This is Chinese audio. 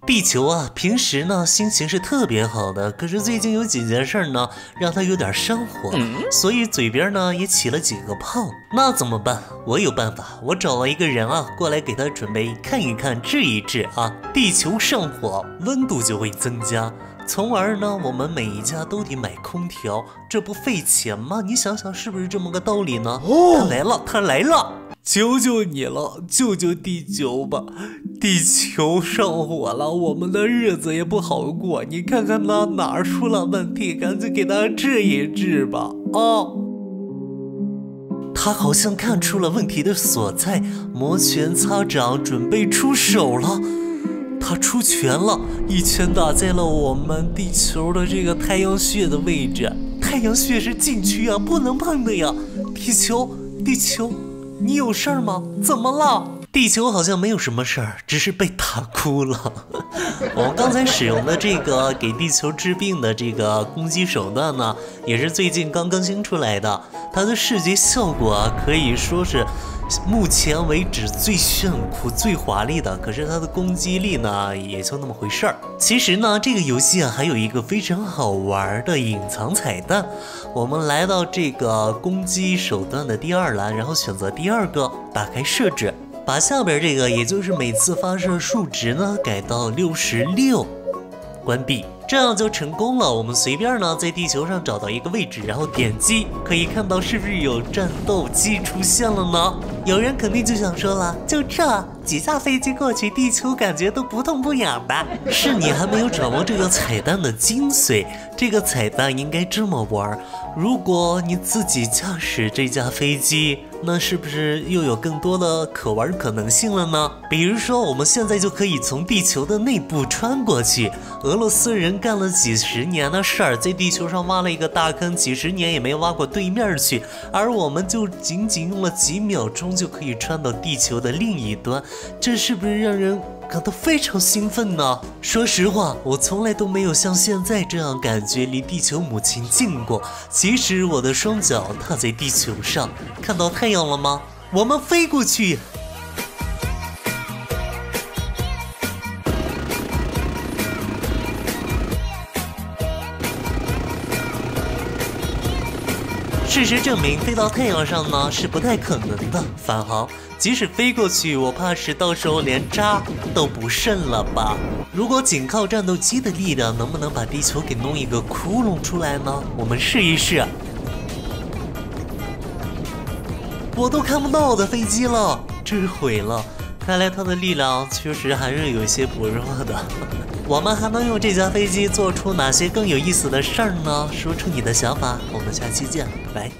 地球啊，平时呢心情是特别好的，可是最近有几件事呢，让他有点上火，所以嘴边呢也起了几个泡。那怎么办？我有办法，我找了一个人啊，过来给他准备看一看、治一治啊。地球上火，温度就会增加，从而呢，我们每一家都得买空调，这不费钱吗？你想想是不是这么个道理呢？他来了，他来了！求求你了，救救地球吧！地球上火了，我们的日子也不好过。你看看他哪儿出了问题，赶紧给他治一治吧！啊！他好像看出了问题的所在，摩拳擦掌，准备出手了。他出拳了，一拳打在了我们地球的这个太阳穴的位置。太阳穴是禁区啊，不能碰的呀！地球，你有事儿吗？怎么了？地球好像没有什么事儿，只是被打哭了。我们刚才使用的这个给地球治病的这个攻击手段呢，也是最近刚更新出来的。它的视觉效果啊，可以说是目前为止最炫酷、最华丽的。可是它的攻击力呢，也就那么回事儿。其实呢，这个游戏啊，还有一个非常好玩的隐藏彩蛋。我们来到这个攻击手段的第二栏，然后选择第二个，打开设置。把下边这个，也就是每次发射数值呢改到66，关闭，这样就成功了。我们随便呢在地球上找到一个位置，然后点击，可以看到是不是有战斗机出现了呢？有人肯定就想说了，就这几架飞机过去，地球感觉都不痛不痒的。是你还没有掌握这个彩蛋的精髓。这个彩蛋应该这么玩，如果你自己驾驶这架飞机，那是不是又有更多的可玩可能性了呢？比如说我们现在就可以从地球的内部穿过去。俄罗斯人干了几十年的事儿，在地球上挖了一个大坑，几十年也没挖过对面去，而我们就仅仅用了几秒钟就可以穿到地球的另一端，这是不是让人感到非常兴奋呢？说实话，我从来都没有像现在这样感觉离地球母亲近过。即使我的双脚踏在地球上，看到太阳了吗？我们飞过去。事实证明，飞到太阳上呢是不太可能的。返航，即使飞过去，我怕是到时候连渣都不剩了吧？如果仅靠战斗机的力量，能不能把地球给弄一个窟窿出来呢？我们试一试。我都看不到我的飞机了，真是毁了。看来它的力量确实还是有些薄弱的。我们还能用这架飞机做出哪些更有意思的事儿呢？说出你的想法，我们下期见，拜拜。